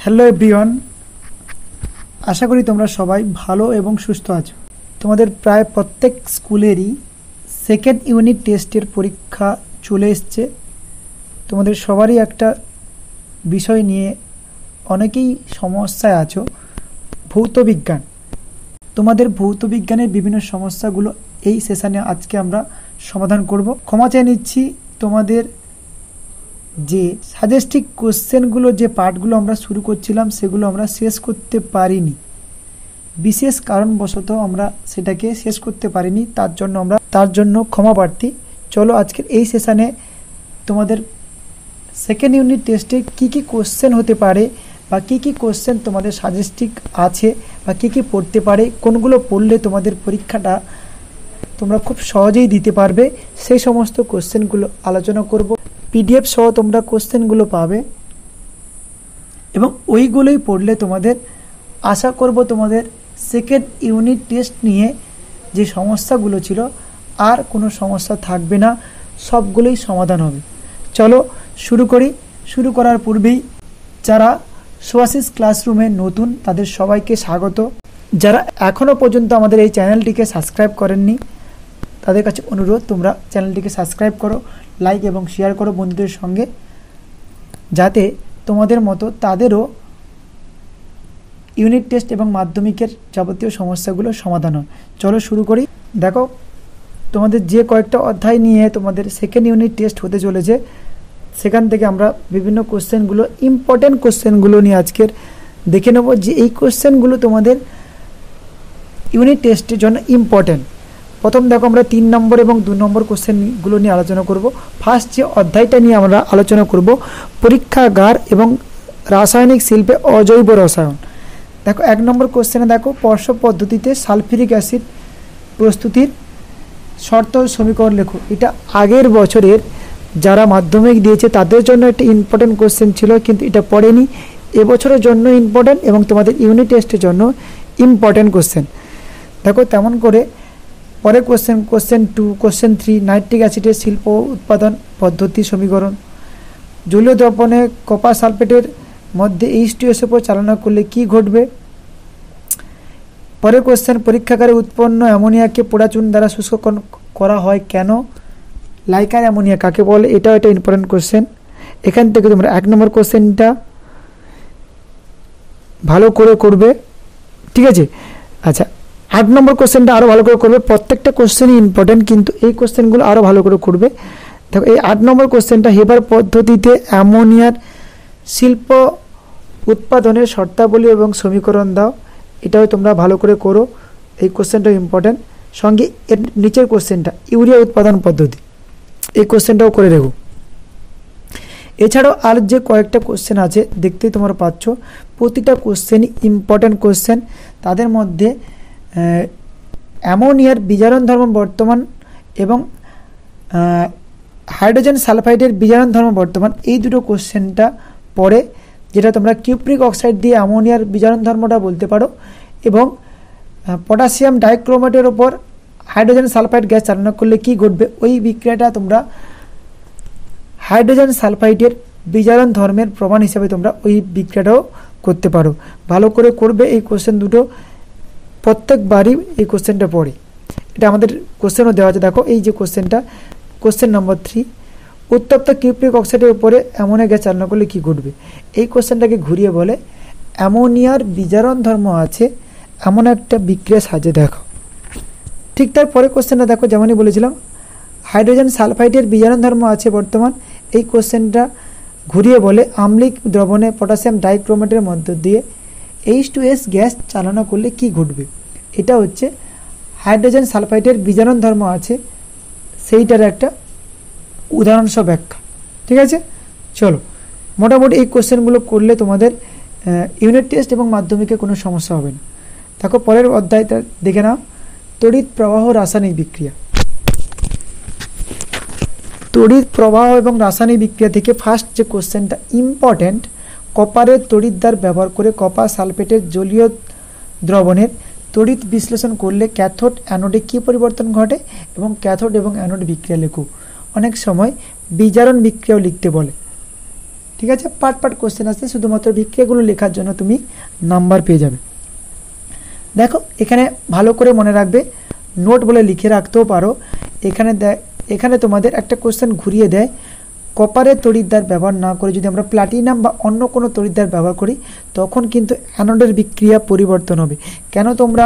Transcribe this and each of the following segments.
Hello everyone, আশা করি তোমরা সবাই ভালো এবং সুস্থ আছো। তোমাদের প্রায় প্রত্যেক স্কুলেরই সেকেন্ড ইউনিট টেস্টের পরীক্ষা চলে এসছে। তোমাদের সবারই একটা বিষয় নিয়ে অনেকেই সমস্যায় আছো, ভৌত বিজ্ঞান। তোমাদের ভৌত বিজ্ঞানের বিভিন্ন সমস্যাগুলো এই সেশনে আজকে আমরা সমাধান করব। ক্ষমা চেয়ে নিচ্ছি, তোমাদের যে সাজেস্টিভ কোশ্চেনগুলো, যে পার্টগুলো আমরা শুরু করছিলাম সেগুলো আমরা শেষ করতে পারিনি। বিশেষ কারণবশত আমরা সেটাকে শেষ করতে পারিনি, তার জন্য ক্ষমা প্রার্থী। চলো আজকের এই সেশনে তোমাদের সেকেন্ড ইউনিট টেস্টে কি কি কোশ্চেন হতে পারে বা কি কি কোশ্চেন তোমাদের সাজেস্টিভ আছে বা কি কি পড়তে পারে, কোনগুলো পড়লে তোমাদের পরীক্ষাটা তোমরা খুব সহজেই দিতে পারবে, সেই সমস্ত কোশ্চেনগুলো আলোচনা করব। পিডিএফ সহ তোমরা কোশ্চেনগুলো পাবে এবং ওইগুলোই পড়লে তোমাদের আশা করব তোমাদের সেকেন্ড ইউনিট টেস্ট নিয়ে যে সমস্যাগুলো ছিল আর কোনো সমস্যা থাকবে না, সবগুলোই সমাধান হবে। চলো শুরু করি। শুরু করার পূর্বেই যারা সোয়াসিস ক্লাসরুমে নতুন তাদের সবাইকে স্বাগত। যারা এখনও পর্যন্ত আমাদের এই চ্যানেলটিকে সাবস্ক্রাইব করেননি তাদের কাছে অনুরোধ, তোমরা চ্যানেলটিকে সাবস্ক্রাইব করো, লাইক এবং শেয়ার করো বন্ধুদের সঙ্গে, যাতে তোমাদের মতো তাদেরও ইউনিট টেস্ট এবং মাধ্যমিকের যাবতীয় সমস্যাগুলো সমাধান হয়। চলো শুরু করি। দেখো, তোমাদের যে কয়েকটা অধ্যায় নিয়ে তোমাদের সেকেন্ড ইউনিট টেস্ট হতে চলেছে, সেখান থেকে আমরা বিভিন্ন কোশ্চেনগুলো, ইম্পর্টেন্ট কোশ্চেনগুলো নিয়ে আজকের দেখে নেব যে এই কোশ্চেনগুলো তোমাদের ইউনিট টেস্টের জন্য ইম্পর্টেন্ট। প্রথম দেখো, আমরা 3 নম্বর এবং 2 নম্বর কোশ্চেনগুলো নিয়ে আলোচনা করব। ফার্স্ট যে অধ্যায়টা নিয়ে আমরা আলোচনা করব, পরীক্ষাগার এবং রাসায়নিক শিল্পে অজৈব রসায়ন। দেখো 1 নম্বর কোশ্চেনে দেখো, পর্ষ পদ্ধতিতে সালফিউরিক অ্যাসিড প্রস্তুতির শর্ত ও সমীকরণ লেখো। এটা আগের বছরের যারা মাধ্যমিক দিয়েছে তাদের জন্য একটা ইম্পর্টেন্ট কোশ্চেন ছিল, কিন্তু এটা পড়েনি। এবছরের জন্য ইম্পর্টেন্ট এবং তোমাদের ইউনিট টেস্টের জন্য ইম্পর্টেন্ট কোশ্চেন। দেখো তেমন করে পরে কোশ্চেন 2, কোশ্চেন 3, নাইট্রিক অ্যাসিডের শিল্প উৎপাদন পদ্ধতি সমীকরণ। জলীয় দ্রবণে কপার সালফেটের মধ্যে H2SO4 চালনা করলে কি ঘটবে। পরে কোশ্চেন, পরীক্ষাগারে উৎপন্ন অ্যামোনিয়াকে পোড়াচুন দ্বারা শুষ্ক করা হয় কেন। লাইকার অ্যামোনিয়া কাকে বলে, এটাও একটা ইম্পর্টেন্ট কোশ্চেন। এখান থেকে তোমরা 1 নম্বর কোশ্চেনটা ভালো করে করবে, ঠিক আছে। আচ্ছা, 8 নম্বর কোশ্চেনটা আরও ভালো করে করবে। প্রত্যেকটা কোশ্চেনই ইম্পর্টেন্ট, কিন্তু এই কোশ্চেনগুলো আরও ভালো করে করবে। দেখো এই 8 নম্বর কোশ্চেনটা, হেবার পদ্ধতিতে অ্যামোনিয়ার শিল্প উৎপাদনের শর্তাবলী এবং সমীকরণ দাও। এটাও তোমরা ভালো করে করো, এই কোশ্চেনটাও ইম্পর্টেন্ট। সঙ্গে এর নিচের কোশ্চেনটা, ইউরিয়া উৎপাদন পদ্ধতি, এই কোশ্চেনটাও করে রেখো। এছাড়াও আর যে কয়েকটা কোশ্চেন আছে দেখতেই তোমরা পাচ্ছ, প্রতিটা কোশ্চেনই ইম্পর্টেন্ট কোশ্চেন। তাদের মধ্যে অ্যামোনিয়ার বিজারণ ধর্ম বর্তমান এবং হাইড্রোজেন সালফাইডের বিজারণ ধর্ম বর্তমান, এই দুটো কোশ্চেনটা পড়ে, যেটা তোমরা কিউপ্রিক অক্সাইড দিয়ে অ্যামোনিয়ার বিজারণ ধর্মটা বলতে পারো। এবং পটাশিয়াম ডাইক্রোমেটের ওপর হাইড্রোজেন সালফাইড গ্যাস চালনা করলে কি ঘটবে, ওই বিক্রিয়াটা তোমরা হাইড্রোজেন সালফাইডের বিজারণ ধর্মের প্রমাণ হিসাবে তোমরা ওই বিক্রিয়াটাও করতে পারো। ভালো করে করবে এই কোশ্চেন দুটো, প্রত্যেকবারই এই কোশ্চেনটা পড়ে। এটা আমাদের কোশ্চেনও দেওয়া আছে। দেখো এই যে কোশ্চেনটা, কোশ্চেন নম্বর 3, উত্তপ্ত কিউপ্রিক অক্সাইডের উপরে অ্যামোনিয়া গ্যাস চালনা করলে কি ঘটবে। এই কোশ্চেনটাকে ঘুরিয়ে বলে, অ্যামোনিয়ার বিজারণ ধর্ম আছে এমন একটা বিক্রিয়া সাজে দেখো। ঠিক তারপরে কোশ্চেনটা দেখো, যেমনই বলেছিলাম, হাইড্রোজেন সালফাইডের বিজারণ ধর্ম আছে বর্তমান। এই কোশ্চেনটা ঘুরিয়ে বলে, আম্লিক দ্রবণে পটাশিয়াম ডাইক্রোমেটের মধ্য দিয়ে H2S গ্যাস চালনা করলে কি ঘটবে। এটা হচ্ছে হাইড্রোজেন সালফাইডের বিজারণ ধর্ম আছে, সেইটার একটা উদাহরণসহ ব্যাখ্যা, ঠিক আছে। চলো, মোটামুটি এই কোশ্চেনগুলো করলে তোমাদের ইউনিট টেস্ট এবং মাধ্যমিকে কোনো সমস্যা হবে না। দেখো পরের অধ্যায়টা দেখে নাও, তড়িৎ প্রবাহ রাসায়নিক বিক্রিয়া। তড়িৎ প্রবাহ এবং রাসায়নিক বিক্রিয়া থেকে ফার্স্ট যে কোশ্চেনটা ইম্পর্টেন্ট, কপারের তড়িৎদ্বার ব্যবহার করে কপার সালফেটের জলীয় দ্রবণের তড়িৎ বিশ্লেষণ করলে ক্যাথোড অ্যানোডে কী পরিবর্তন ঘটে এবং ক্যাথোড এবং অ্যানোড বিক্রিয়া লেখো। অনেক সময় বিজারণ বিক্রিয়াও লিখতে বলে, ঠিক আছে, পার্ট পার্ট কোশ্চেন আসছে, শুধুমাত্র বিক্রিয়াগুলো লেখার জন্য তুমি নাম্বার পেয়ে যাবে। দেখো এখানে ভালো করে মনে রাখবে, নোট বলে লিখে রাখতেও পারো। এখানে তোমাদের একটা কোশ্চেন ঘুরিয়ে দেয়, কপারের তড়িৎদ্বার ব্যবহার না করে যদি আমরা প্লাটিনাম বা অন্য কোনো তড়িৎদ্বার ব্যবহার করি তখন কিন্তু অ্যানোডের বিক্রিয়া পরিবর্তন হবে। কেন তোমরা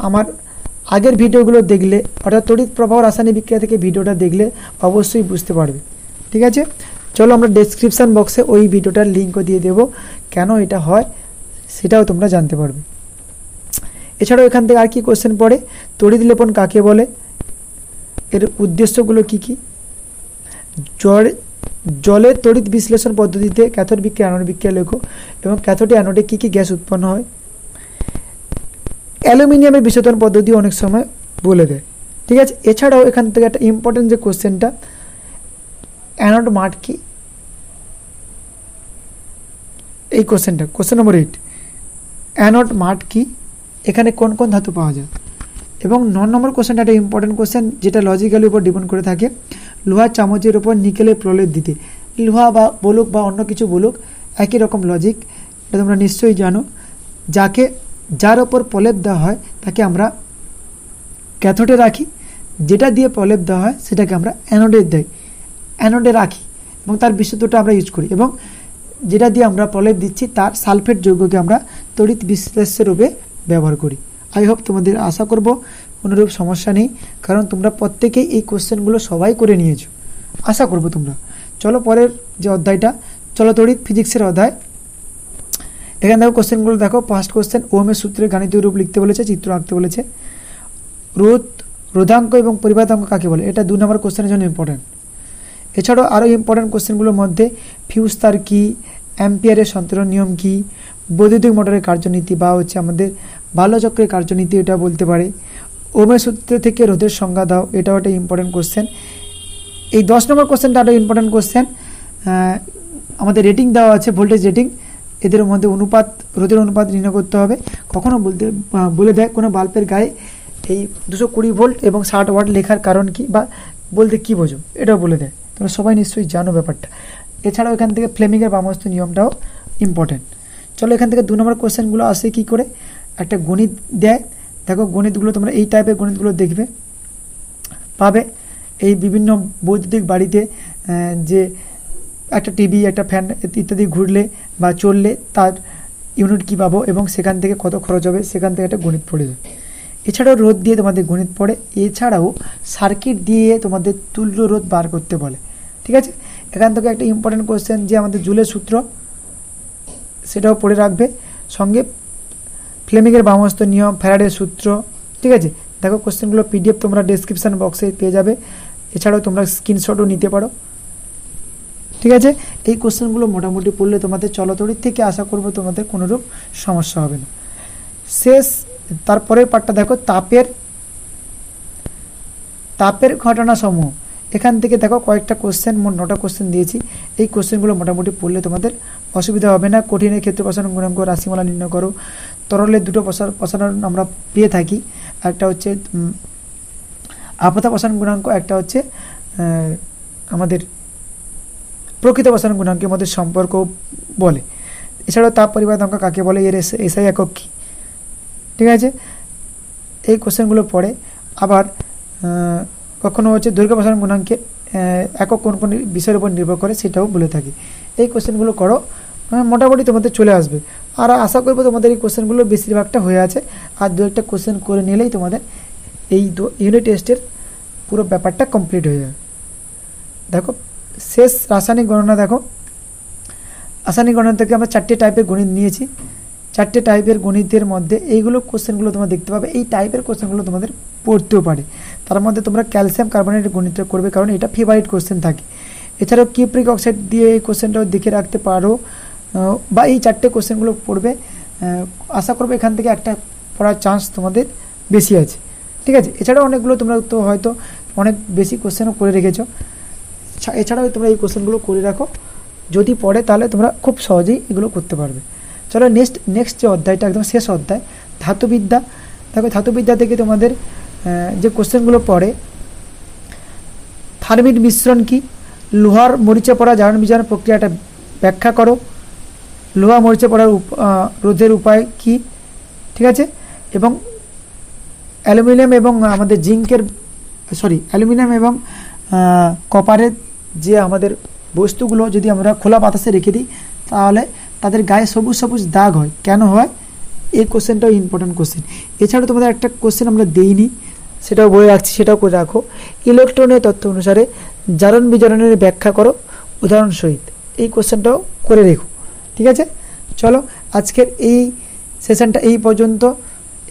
আমার আগের ভিডিওগুলো দেখলে, অর্থাৎ তড়িৎ প্রবাহ রাসায়নিক বিক্রিয়া থেকে ভিডিওটা দেখলে অবশ্যই বুঝতে পারবে। ঠিক আছে, চলো আমরা ডেসক্রিপশান বক্সে ওই ভিডিওটার লিঙ্কও দিয়ে দেবো, কেন এটা হয় সেটাও তোমরা জানতে পারবে। এছাড়াও এখান থেকে আর কি কোশ্চেন পড়ে, তড়িৎ লেপন কাকে বলে, এর উদ্দেশ্যগুলো কি কি, জলের তড়িৎ বিশ্লেষণ পদ্ধতিতে ক্যাথোড বিক্রিয়া অ্যানোড বিক্রিয়া লেখো, এবং ক্যাথোডে অ্যানোডে কী কী গ্যাস উৎপন্ন হয়। অ্যালুমিনিয়ামের বিশোধন পদ্ধতি অনেক সময় বলে দেয়। ঠিক আছে, এছাড়াও এখান থেকে একটা ইম্পর্টেন্ট যে কোশ্চেনটা, অ্যানোড মাঠ কি, এই কোশ্চেনটা কোশ্চেন নম্বর 8, অ্যানোড মাঠ কি, এখানে কোন কোন ধাতু পাওয়া যায়। এবং 9 নম্বর কোশ্চেনটা একটা ইম্পর্টেন্ট কোশ্চেন, যেটা লজিক্যালের উপর ডিপেন্ড করে থাকে, লোহার চামচের উপর নিকেলের প্রলেপ দিতে। লোহা বা বলুক বা অন্য কিছু বলুক, একই রকম লজিক, এটা তোমরা নিশ্চয়ই জানো। যার ওপর প্রলেপ দেওয়া হয় তাকে আমরা ক্যাথোডে রাখি, যেটা দিয়ে প্রলেপ দেওয়া হয় সেটাকে আমরা অ্যানোডে রাখি এবং তার বিশুদ্ধটা আমরা ইউজ করি, এবং যেটা দিয়ে আমরা প্রলেপ দিচ্ছি তার সালফেট যৌগকে আমরা তড়িৎ বিশ্লেষ্য রূপে ব্যবহার করি। আই হোপ তোমাদের, আশা করব কোনোরূপ সমস্যা নেই, কারণ তোমরা প্রত্যেকেই এই কোশ্চেনগুলো সবাই করে নিয়েছো, আশা করব তোমরা। চলো পরের যে অধ্যায়টা, চলো তড়িৎ ফিজিক্সের অধ্যায়। এখানে দেখো কোশ্চেনগুলো দেখো। ফার্স্ট কোশ্চেন, ওহমের সূত্রের গাণিতিক রূপ লিখতে বলেছে, চিত্র আঁকতে বলেছে। রোধাঙ্ক এবং পরিবাহিতাঙ্ক কাকে বলে, এটা 2 নম্বর কোশ্চেনের জন্য ইম্পর্টেন্ট। এছাড়াও আরও ইম্পর্টেন্ট কোশ্চেনগুলোর মধ্যে ফিউজ তার কী, অ্যাম্পিয়ারের সন্তরণ নিয়ম কী, বৈদ্যুতিক মোটরের কার্যনীতি বা হচ্ছে আমাদের বাল্যচক্রের কার্যনীতি, এটা বলতে পারে। ওহমের সূত্র থেকে রোধের সংজ্ঞা দাও, এটাও একটা ইম্পর্টেন্ট কোশ্চেন। এই 10 নম্বর কোশ্চেনটা একটা ইম্পর্টেন্ট কোশ্চেন। আমাদের রেটিং দেওয়া আছে, ভোল্টেজ রেটিং, এদের মধ্যে রোধের অনুপাত নির্ণয় করতে হবে। কখনো বলে দেয় কোনো বাল্বের গায়ে এই 220 ভোল্ট এবং 60 ওয়াট লেখার কারণ কি, বা বলতে কি বোঝো, এটাও বলে দেয়। তোমরা সবাই নিশ্চয়ই জানো ব্যাপারটা। এছাড়াও এখান থেকে ফ্লেমিংয়ের বামস্ত নিয়মটাও ইম্পর্টেন্ট। চলো এখান থেকে 2 নম্বর কোশ্চেনগুলো আসে কি করে, একটা গণিত দেয়। দেখো গণিতগুলো তোমরা এই টাইপের গণিতগুলো দেখবে পাবে এই বিভিন্ন বৈদ্যুতিক বাড়িতে, যে একটা টিভি, একটা ফ্যান ইত্যাদি ঘুরলে বা চললে তার ইউনিট কী পাবো এবং সেখান থেকে কত খরচ হবে, সেখান থেকে একটা গণিত পড়ে যায়। এছাড়াও রোধ দিয়ে তোমাদের গণিত পড়ে, এছাড়াও সার্কিট দিয়ে তোমাদের তুল্য রোধ বার করতে বলে। ঠিক আছে, এখান থেকে একটা ইম্পর্টেন্ট কোশ্চেন, যে আমাদের জুলের সূত্র, সেটাও পড়ে রাখবে। সঙ্গে ফ্লেমিংয়ের বামস্ত নিয়ম, ফ্যারাডের সূত্র। ঠিক আছে, দেখো কোশ্চেনগুলো PDF তোমরা ডেসক্রিপশান বক্সে পেয়ে যাবে। এছাড়াও তোমরা স্ক্রিনশটও নিতে পারো। ঠিক আছে, এই কোশ্চেনগুলো মোটামুটি পড়লে তোমাদের চলতড়িৎ থেকে আশা করব তোমাদের কোনোরূপ সমস্যা হবে না। শেষ তারপরের পার্টটা দেখো, তাপের ঘটনাসমূহ। এখান থেকে দেখো কয়েকটা কোশ্চেন, মোট 9টা কোশ্চেন দিয়েছি। এই কোশ্চেনগুলো মোটামুটি পড়লে তোমাদের অসুবিধা হবে না। কঠিনের ক্ষেত্রে প্রসারণ গুণাঙ্ক, রাশিমালা নির্ণয় করো। তরলের 2টো প্রসারণ আমরা পেয়ে থাকি, একটা হচ্ছে আপেক্ষিক প্রসারণ গুণাঙ্ক, একটা হচ্ছে আমাদের প্রকৃত প্রসারণ গুণাঙ্কের মধ্যে সম্পর্ক বলে। এছাড়াও তাপ পরিবাহিতাঙ্ক কাকে বলে, এর এসআই একক কী। ঠিক আছে, এই কোশ্চেনগুলো পড়ে। আবার কখনো হচ্ছে দৈর্ঘ্য প্রসারণ গুণাঙ্কের একক কোন কোন বিষয়ের উপর নির্ভর করে, সেটাও বলে থাকি। এই কোশ্চেনগুলো করো, মোটামুটি তোমাদের চলে আসবে। আর আশা করবো তোমাদের এই কোশ্চেনগুলো বেশিরভাগটা হয়ে আছে, আর 2-একটা কোশ্চেন করে নিলেই তোমাদের এই ইউনিট টেস্টের পুরো ব্যাপারটা কমপ্লিট হয়ে যাবে। দেখো শেষ রাসায়নিক গণনা। দেখো রাসায়নিক গণনা থেকে আমরা 4টে টাইপের গণিত নিয়েছি। 4টে টাইপের গণিতের মধ্যে এইগুলো কোশ্চেনগুলো তোমরা দেখতে পাবে, এই টাইপের কোশ্চেনগুলো তোমাদের পড়তেও পারে। তার মধ্যে তোমরা ক্যালসিয়াম কার্বনেটের গণিতটা করবে, কারণ এটা ফেভারিট কোশ্চেন থাকে। এছাড়াও কিপ্রিক অক্সাইড দিয়ে এই কোশ্চেনটাও দেখে রাখতে পারো, বা এই 4টে কোশ্চেনগুলো পড়বে। আশা করবো এখান থেকে একটা পড়ার চান্স তোমাদের বেশি আছে। ঠিক আছে, এছাড়াও অনেকগুলো তোমরা তো হয়তো অনেক বেশি কোশ্চেনও করে রেখেছো। এছাড়াও তোমরা এই কোশ্চেনগুলো করে রাখো, যদি পড়ে তাহলে তোমরা খুব সহজেই এগুলো করতে পারবে। চলো নেক্সট যে অধ্যায়টা, একদম শেষ অধ্যায়, ধাতুবিদ্যা। দেখো ধাতুবিদ্যা থেকে তোমাদের যে কোশ্চেনগুলো পড়ে, থার্মিট মিশ্রণ কি, লোহার মরিচে পড়া জারণ বিজারণ প্রক্রিয়াটা ব্যাখ্যা করো, লোহা মরিচে পড়ার রোধের উপায় কি, ঠিক আছে, এবং অ্যালুমিনিয়াম এবং আমাদের অ্যালুমিনিয়াম এবং কপারের যে আমাদের বস্তুগুলো যদি আমরা খোলা বাতাসে রেখে দিই তাহলে তাদের গায়ে সবুজ সবুজ দাগ হয়, কেন হয়? এই কোশ্চেনটাও ইম্পর্টেন্ট কোশ্চেন। এছাড়াও তোমাদের একটা কোশ্চেন আমরা দেইনি, সেটাও বলে রাখছি, সেটাও করে রাখো। ইলেকট্রনের তথ্য অনুসারে জারণ বিজারণের ব্যাখ্যা করো উদাহরণ সহিত। এই কোশ্চেনটাও করে রেখো, ঠিক আছে। চলো আজকের এই সেশনটা এই পর্যন্ত।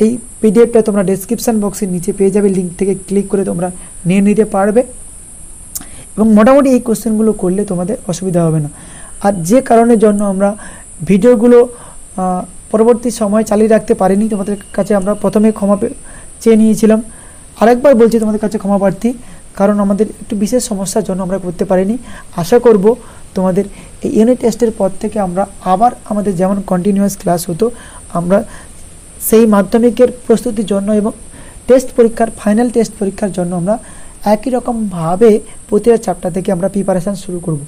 এই পিডিএফটা তোমরা ডেসক্রিপশান বক্সের নিচে পেয়ে যাবে, লিঙ্ক থেকে ক্লিক করে তোমরা নিয়ে নিতে পারবে এবং মোটামুটি এই কোশ্চেনগুলো করলে তোমাদের অসুবিধা হবে না। আর যে কারণের জন্য আমরা ভিডিওগুলো পরবর্তী সময় চালিয়ে রাখতে পারিনি, তোমাদের কাছে আমরা প্রথমে ক্ষমা চেয়ে নিয়েছিলাম। আরেকবার বলছি তোমাদের কাছে ক্ষমা প্রার্থী, কারণ আমাদের একটু বিশেষ সমস্যার জন্য আমরা করতে পারিনি। আশা করব তোমাদের এই ইউনিট টেস্টের পর থেকে আমরা আবার আমাদের যেমন কন্টিনিউয়াস ক্লাস হতো, আমরা সেই মাধ্যমিকের প্রস্তুতির জন্য এবং টেস্ট পরীক্ষার ফাইনাল টেস্ট পরীক্ষার জন্য আমরা একই রকমভাবে প্রতিটা চ্যাপ্টার থেকে আমরা প্রিপারেশান শুরু করব।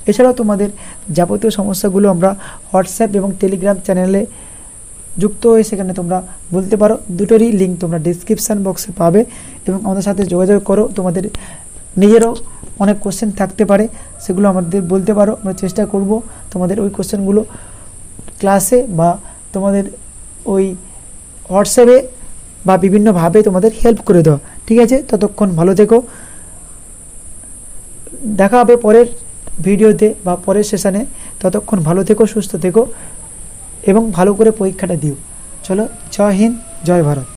এছাড়াও তোমাদের যাবতীয় সমস্যাগুলো আমরা হোয়াটসঅ্যাপ এবং টেলিগ্রাম চ্যানেলে যুক্ত হয়ে সেখানে তোমরা বলতে পারো। দুটোরই লিঙ্ক তোমরা ডিসক্রিপশান বক্সে পাবে এবং আমাদের সাথে যোগাযোগ করো। তোমাদের নিজেরও অনেক কোশ্চেন থাকতে পারে, সেগুলো আমাদের বলতে পারো, আমরা চেষ্টা করব তোমাদের ওই কোশ্চেনগুলো ক্লাসে বা তোমাদের ওই হোয়াটসঅ্যাপে বা বিভিন্নভাবে তোমাদের হেল্প করে দেওয়া, ঠিক আছে। ততক্ষণ ভালো থেকো, দেখা হবে পরের ভিডিওতে বা পরের সেশনে। ততক্ষণ ভালো থেকো, সুস্থ থেকো এবং ভালো করে পরীক্ষাটা দিও। চলো, জয় হিন্দ, জয় ভারত।